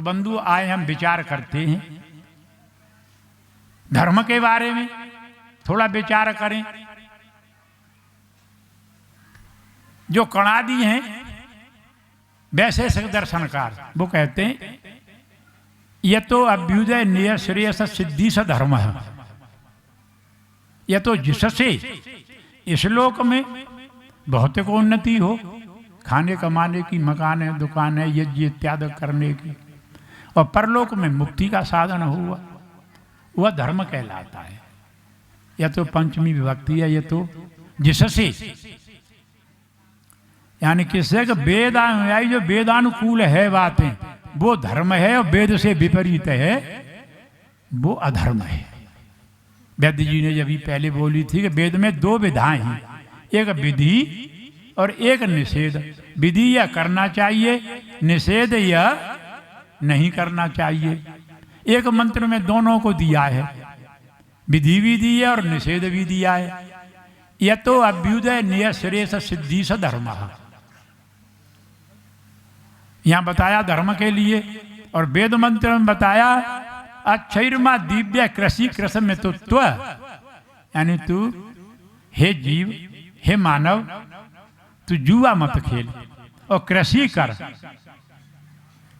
बंधु आए हम विचार करते हैं धर्म के बारे में, थोड़ा विचार करें। जो कणादि हैं वैशेषिक दर्शनकार वो कहते हैं यह तो अभ्युदय निय श्रेयस सिद्धि स धर्म है। यह तो जिससे इस लोक में भौतिक उन्नति हो, खाने कमाने की, मकान है, दुकान है, यज्ञ इत्यादि करने की, और परलोक में मुक्ति का साधन हुआ, वह धर्म कहलाता है। यह तो पंचमी विभक्ति है। यह तो जिससे यानी किससे कि वेदानुयायी जो वेदानुकूल है बातें वो धर्म है, और वेद से विपरीत है वो अधर्म है। वैद्य जी ने जब पहले बोली थी कि वेद में दो विधाएं हैं, एक विधि और एक निषेध। विधि यह करना चाहिए, निषेध यह नहीं करना चाहिए। एक मंत्र में दोनों को दिया है, विधि भी दी है और निषेध भी दिया है। यह तो अभ्युदय निय श्रेयस सिद्धि स धर्म। यहां बताया धर्म के लिए, और वेद मंत्र में बताया अक्षरमा दिव्य कृषि कृष में तो त्व, यानी तू हे जीव, हे मानव, तू जुआ मत खेल और कृषि कर।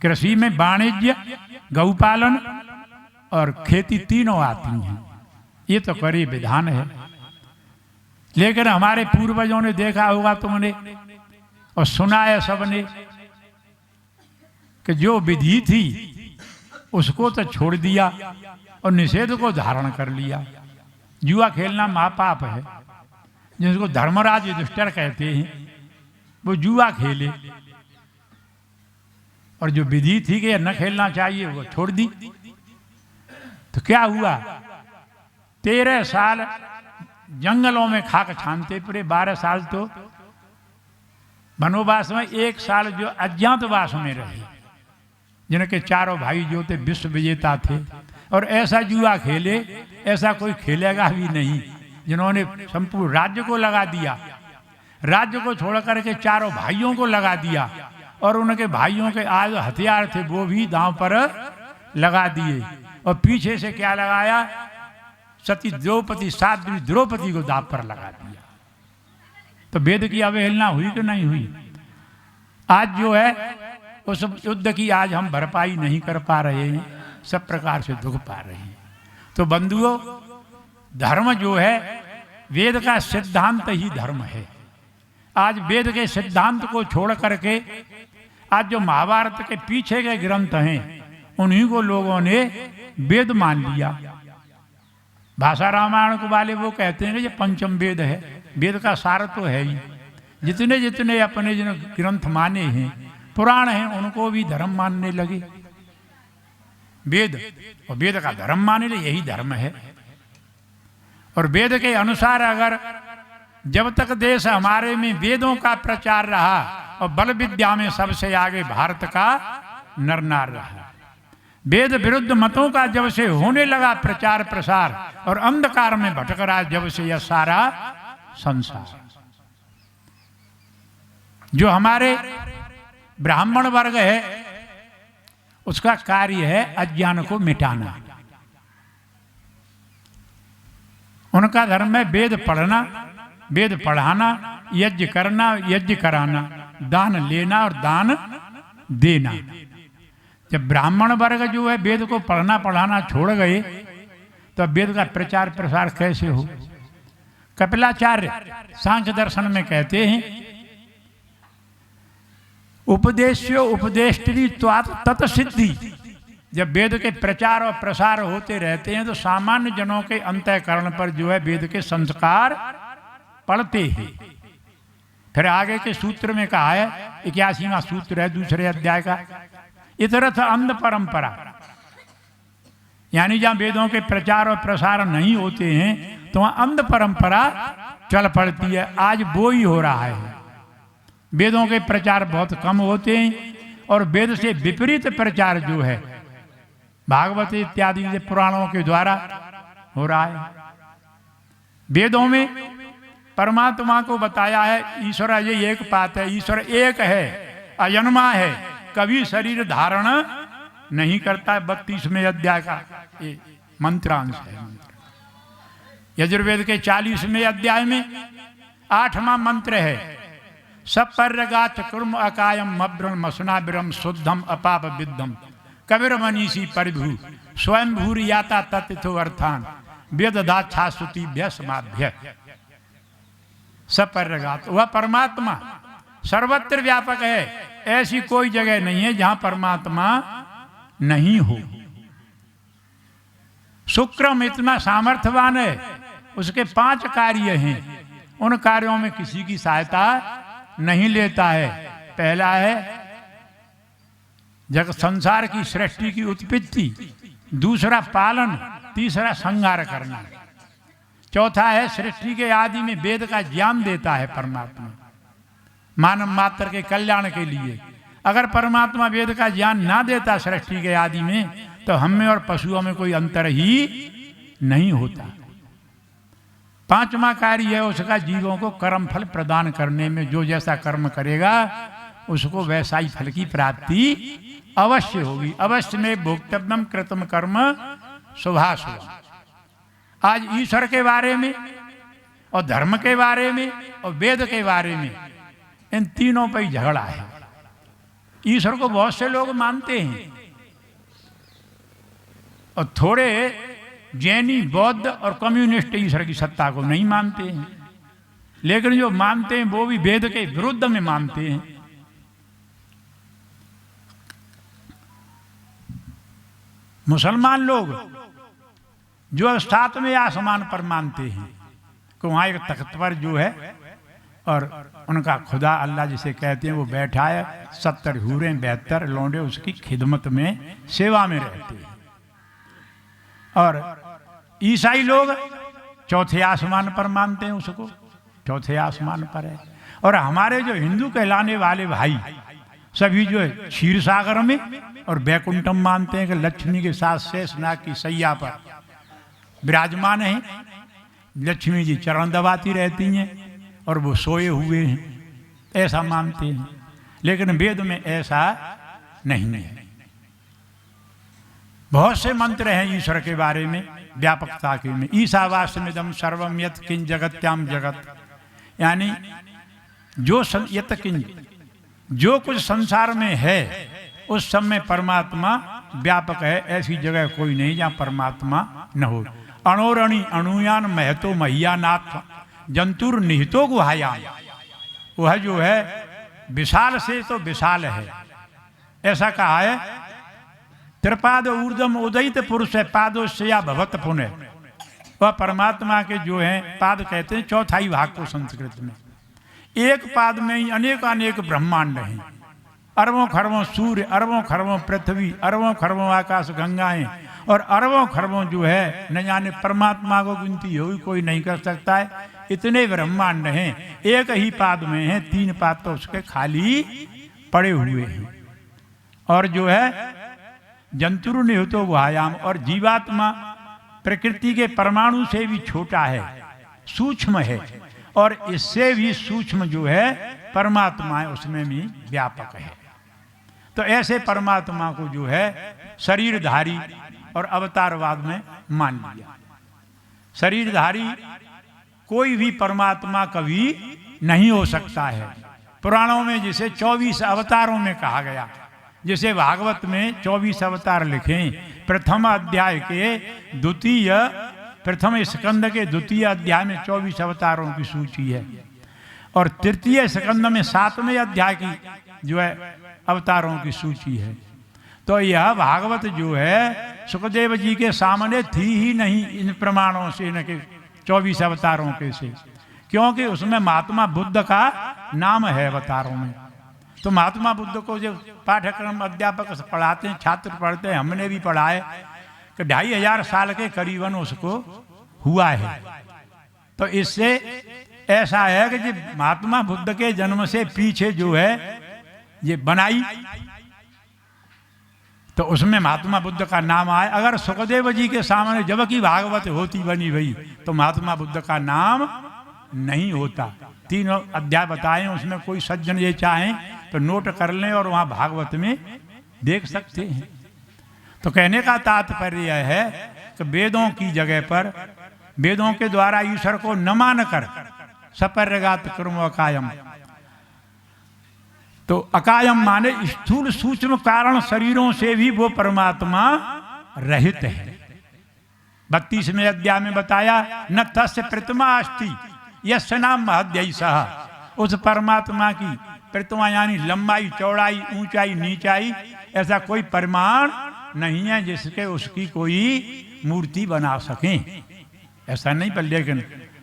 कृषि में वाणिज्य, गौपालन और खेती तीनों आती हैं। ये तो करी विधान है। लेकिन हमारे पूर्वजों ने देखा होगा तुमने और सुना है सबने कि जो विधि थी उसको तो छोड़ दिया और निषेध को धारण कर लिया। जुआ खेलना महापाप है। जिसको धर्मराज युधिष्ठिर कहते हैं वो जुआ खेले, और जो विधि थी कि न खेलना चाहिए वो छोड़ दी। तो क्या हुआ, 13 साल जंगलों में खाक छानते पड़े, 12 साल तो वनवास में, 1 साल जो अज्ञातवास में रहे, जिनके चारों भाई जो थे विश्व विजेता थे, और ऐसा जुआ खेले ऐसा कोई खेलेगा भी नहीं, जिन्होंने संपूर्ण राज्य को लगा दिया। राज्य को छोड़ करके चारों भाइयों को लगा दिया, और उनके भाइयों के आज हथियार थे वो भी दांव पर लगा दिए, और पीछे से क्या लगाया, सती द्रौपदी, साध्वी द्रौपदी को दांव पर लगा दिया। तो वेद की अवहेलना हुई कि नहीं हुई? आज जो है उस युद्ध की आज हम भरपाई नहीं कर पा रहे हैं, सब प्रकार से दुख पा रहे हैं। तो बंधुओं, धर्म जो है वेद का सिद्धांत ही धर्म है। आज वेद के सिद्धांत को छोड़ करके आज जो महाभारत के पीछे के ग्रंथ हैं उन्हीं को लोगों ने वेद मान लिया। भाषा रामायण को वाले वो कहते हैं कि ये पंचम वेद है। वेद का सार तो है ही। जितने जितने अपने जिन ग्रंथ माने हैं, पुराण हैं, उनको भी धर्म मानने लगे। वेद और वेद का धर्म माने लगे, यही धर्म है। और वेद के अनुसार अगर जब तक देश हमारे में वेदों का प्रचार रहा और बल विद्या में सबसे आगे भारत का नरनार रहा, वेद विरुद्ध मतों का जब से होने लगा प्रचार प्रसार और अंधकार में भटक रहा जब से यह सारा संसार, जो हमारे ब्राह्मण वर्ग है उसका कार्य है अज्ञान को मिटाना। उनका धर्म है वेद पढ़ना, वेद पढ़ाना, यज्ञ करना, यज्ञ कराना, दान लेना और दान देना। जब ब्राह्मण वर्ग जो है वेद को पढ़ना पढ़ाना छोड़ गए तो वेद का प्रचार प्रसार कैसे हो? कपिलाचार्य सांख्य दर्शन में कहते हैं उपदेश्यो उपदेष्टि तत्सिद्धि। जब वेद के प्रचार और प्रसार होते रहते हैं तो सामान्य जनों के अंतःकरण पर जो है वेद के संस्कार पढ़ते हैं। फिर आगे के सूत्र में कहा है, 81वां सूत्र है दूसरे अध्याय का, इतरथ अंध परंपरा, यानी जहाँ वेदों के प्रचार और प्रसार नहीं होते हैं तो वहाँ अंध परंपरा चल पड़ती है। आज वो ही हो रहा है। वेदों के प्रचार बहुत कम होते हैं और वेद से विपरीत प्रचार जो है भागवत इत्यादि के पुराणों के द्वारा हो रहा है। वेदों में परमात्मा को बताया है ईश्वर ये एक बात है, ईश्वर एक है, अजन्मा है, कभी शरीर धारण नहीं करता है। 32वें अध्याय का ये मंत्रांश है। यजुर्वेद के 40वें अध्याय में 8वां मंत्र है, सपर्यगात कुर्म अकायम मब्रम मसुनाबिरम शुद्धम अपाप विद्धम कबीर मनीषी परिभू स्वयं भूर याता तत्थो अर्थान वेद दाछास्तुति व्यसमाभ्य। सपर्यगात, वह परमात्मा सर्वत्र व्यापक है, ऐसी कोई जगह नहीं है जहां परमात्मा नहीं हो। शुक्रम इतना सामर्थ्यवान है, उसके 5 कार्य हैं, उन कार्यों में किसी की सहायता नहीं लेता है। पहला है जगत संसार की सृष्टि की उत्पत्ति, दूसरा पालन, तीसरा संहार करना, चौथा है सृष्टि के आदि में वेद का ज्ञान देता है परमात्मा मानव मात्र के कल्याण के लिए। अगर परमात्मा वेद का ज्ञान ना देता सृष्टि के आदि में, तो हम में और पशुओं में कोई अंतर ही नहीं होता। 5वां कार्य है उसका जीवों को कर्म फल प्रदान करने में, जो जैसा कर्म करेगा उसको वैसा ही फल की प्राप्ति अवश्य होगी। अवश्य में भोक्तव्यम कृतम कर्म शुभाशुभ। आज ईश्वर के बारे में और धर्म के बारे में और वेद के बारे में, इन तीनों पर ही झगड़ा है। ईश्वर को बहुत से लोग मानते हैं और थोड़े जैनी, बौद्ध और कम्युनिस्ट ईश्वर की सत्ता को नहीं मानते हैं, लेकिन जो मानते हैं वो भी वेद के विरुद्ध में मानते हैं। मुसलमान लोग जो 7वें आसमान पर मानते हैं कि वहाँ एक तख्त पर जो है और उनका खुदा अल्लाह जिसे कहते हैं वो बैठा है, 70 हूरें 72 लौंडे उसकी खिदमत में सेवा में रहते हैं। और ईसाई लोग 4थे आसमान पर मानते हैं, उसको 4थे आसमान पर है। और हमारे जो हिंदू कहलाने वाले भाई सभी जो है क्षीर सागर में और बैकुंठम मानते हैं कि लक्ष्मी के साथ शेषनाग की सैया पर विराजमान है। लक्ष्मी जी चरण दबाती रहती हैं और वो सोए हुए हैं, ऐसा मानते हैं। लेकिन वेद में ऐसा नहीं है। बहुत से मंत्र हैं ईश्वर के बारे में व्यापकता के में। ईशावास्यमिदं सर्वं यत् किंच जगत्याम जगत, यानी जो यत् किंच, जो कुछ संसार में है उस सब में परमात्मा व्यापक है। ऐसी जगह कोई नहीं जहाँ परमात्मा न हो। अणोरणि अणुयान महतो महियानाथ जंतुर निहितो गुहायाम, वह जो है विशाल से तो विशाल है, ऐसा कहा है। त्रिपाद ऊर्धम उदयित पुरुष है पादोश्या भवत पुण्य। वह परमात्मा के जो हैं पाद कहते हैं चौथाई भाग को संस्कृत में। एक पाद में ही अनेक ब्रह्मांड हैं, अरबों खरबों सूर्य, अरबों खरबों पृथ्वी, अरबों खरबों आकाश गंगाएं और अरबों खरबों जो है न जाने परमात्मा को गिनती हो कोई नहीं कर सकता है। इतने ब्रह्मांड हैं, एक ही पाद में हैं, 3 पाद तो उसके खाली पड़े हुए हैं। और जो है जंतुर निहितो गुहायाम, और जीवात्मा प्रकृति के परमाणु से भी छोटा है, सूक्ष्म है, और इससे भी सूक्ष्म जो है परमात्मा है, उसमें भी व्यापक है। तो ऐसे परमात्मा को जो है शरीरधारी और अवतारवाद में मान लिया। शरीरधारी कोई भी परमात्मा कभी नहीं हो सकता है। पुराणों में जिसे 24 अवतारों में कहा गया, जैसे भागवत में 24 अवतार लिखे। प्रथम अध्याय के प्रथम स्कंद के 2 अध्याय में 24 अवतारों की सूची है, और 3 स्कंद में 7वें अध्याय की जो है अवतारों की सूची है। तो यह भागवत जो है सुखदेव जी के सामने थी ही नहीं इन प्रमाणों से, इनके 24 अवतारों के से, क्योंकि उसमें महात्मा बुद्ध का नाम है अवतारों में। तो महात्मा बुद्ध को जो पाठ्यक्रम अध्यापक पढ़ाते हैं, छात्र पढ़ते हैं, हमने भी पढ़ा है कि 2500 साल के करीबन उसको हुआ है। तो इससे ऐसा है कि महात्मा बुद्ध के जन्म से पीछे जो है ये बनाई, तो उसमें महात्मा बुद्ध का नाम आए। अगर सुखदेव जी के सामने जबकि भागवत होती बनी हुई तो महात्मा बुद्ध का नाम नहीं होता। 3 अध्याय बताए, उसमें कोई सज्जन ये चाहें तो नोट कर लें और वहाँ भागवत में देख सकते हैं। तो कहने का तात्पर्य है कि वेदों की जगह पर, वेदों के द्वारा ईश्वर को न मानकर सपर्यगात कर्म अकायम, तो अकायम माने स्थूल सूक्ष्म कारण शरीरों से भी वो परमात्मा रहित है। 32वें अध्याय में बताया न तस्य प्रतिमा अस्ति यस्य नाम महद्यैसा, उस परमात्मा की प्रतिमा यानी लंबाई चौड़ाई ऊंचाई नीचाई ऐसा कोई परिमाण नहीं है जिसके उसकी कोई मूर्ति बना सकें, ऐसा नहीं। पर लेकिन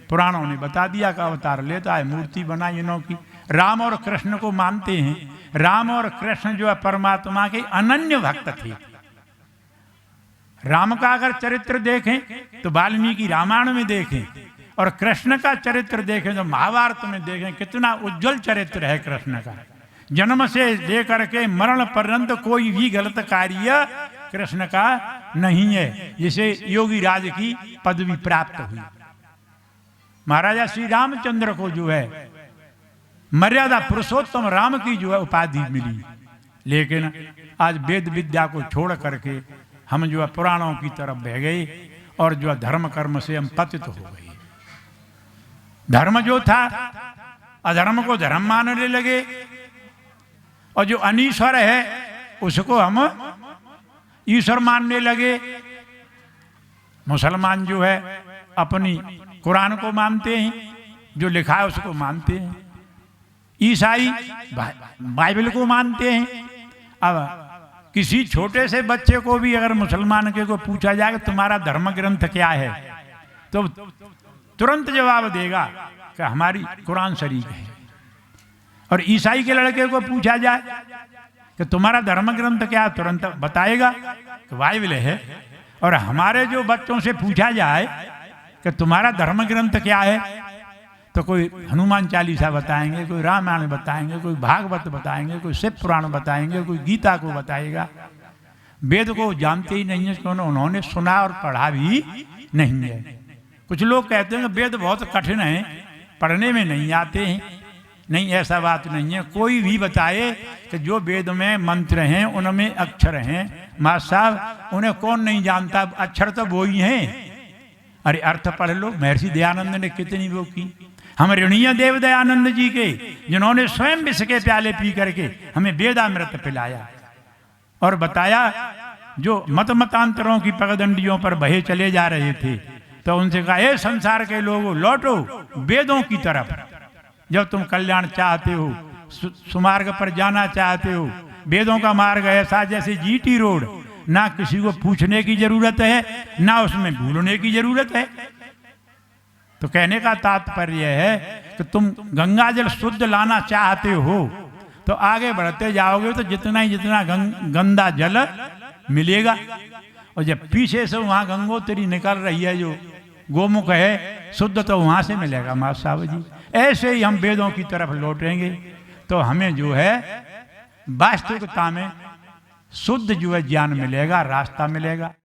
पुराणों ने बता दिया का अवतार लेता है, मूर्ति बनाई इनों की। राम और कृष्ण को मानते हैं, राम और कृष्ण जो है परमात्मा के अनन्य भक्त थे। राम का अगर चरित्र देखें तो वाल्मीकि रामायण में देखें, और कृष्ण का चरित्र देखें तो महाभारत में देखें, कितना उज्जवल चरित्र है कृष्ण का। जन्म से लेकर के मरण पर्यंत कोई भी गलत कार्य कृष्ण का नहीं है, जिसे योगी राज की पदवी प्राप्त हुई। महाराजा श्री रामचंद्र को जो है मर्यादा पुरुषोत्तम राम की जो है उपाधि मिली, लेकिन आज वेद विद्या को छोड़ करके हम जो है पुराणों की तरफ बह गए और जो है धर्म कर्म से हम पतित हो गए। धर्म जो था अधर्म को धर्म मानने लगे, और जो अनीश्वर है उसको हम ईश्वर मानने लगे। मुसलमान जो है अपनी कुरान को मानते हैं, जो लिखा है उसको मानते हैं। ईसाई बाइबल को मानते हैं। अब किसी छोटे से बच्चे को भी अगर मुसलमान के को पूछा जाए कि तुम्हारा धर्म ग्रंथ क्या है, तो तुरंत जवाब देगा कि हमारी कुरान शरीफ है। और ईसाई के लड़के को पूछा जाए कि तुम्हारा धर्म ग्रंथ क्या है, तुरंत बताएगा कि बाइबल है। और हमारे जो बच्चों से पूछा जाए कि तुम्हारा धर्म ग्रंथ क्या है, तो कोई हनुमान चालीसा बताएंगे, कोई रामायण बताएंगे, कोई भागवत बताएंगे, कोई शिव पुराण बताएंगे, कोई गीता को बताएगा। वेद को जानते ही नहीं है, उन्होंने सुना और पढ़ा भी नहीं है। कुछ लोग कहते हैं कि वेद बहुत कठिन है, पढ़ने में नहीं आते हैं। नहीं, ऐसा बात नहीं है। कोई भी बताए कि जो वेद में मंत्र हैं उनमें अक्षर हैं, माँ साहब उन्हें कौन नहीं जानता, अक्षर तो वो ही हैं। अरे अर्थ पढ़ लो, महर्षि दयानंद ने कितनी वो की। हम ऋणीय देव दयानंद जी के, जिन्होंने स्वयं विष के प्याले पी करके हमें वेदामृत पिलाया और बताया। जो मत मतांतरों की पगडंडियों पर बहे चले जा रहे थे, तो उनसे कहा, हे संसार के लोगों लौटो वेदों की तरफ। जब तुम कल्याण चाहते हो, सुमार्ग पर जाना चाहते हो, वेदों का मार्ग ऐसा जैसे जीटी रोड, ना किसी को पूछने की जरूरत है, ना उसमें भूलने की जरूरत है। तो कहने का तात्पर्य है कि तुम गंगा जल शुद्ध लाना चाहते हो तो आगे बढ़ते जाओगे तो जितना ही जितना गंदा जल मिलेगा। और जब पीछे से वहाँ गंगोत्री निकल रही है, जो गोमुख है, शुद्ध तो वहाँ से मिलेगा। माँ साहब जी, ऐसे ही हम वेदों की तरफ लौटेंगे तो हमें जो है वास्तविकता में शुद्ध जो है ज्ञान मिलेगा, रास्ता मिलेगा।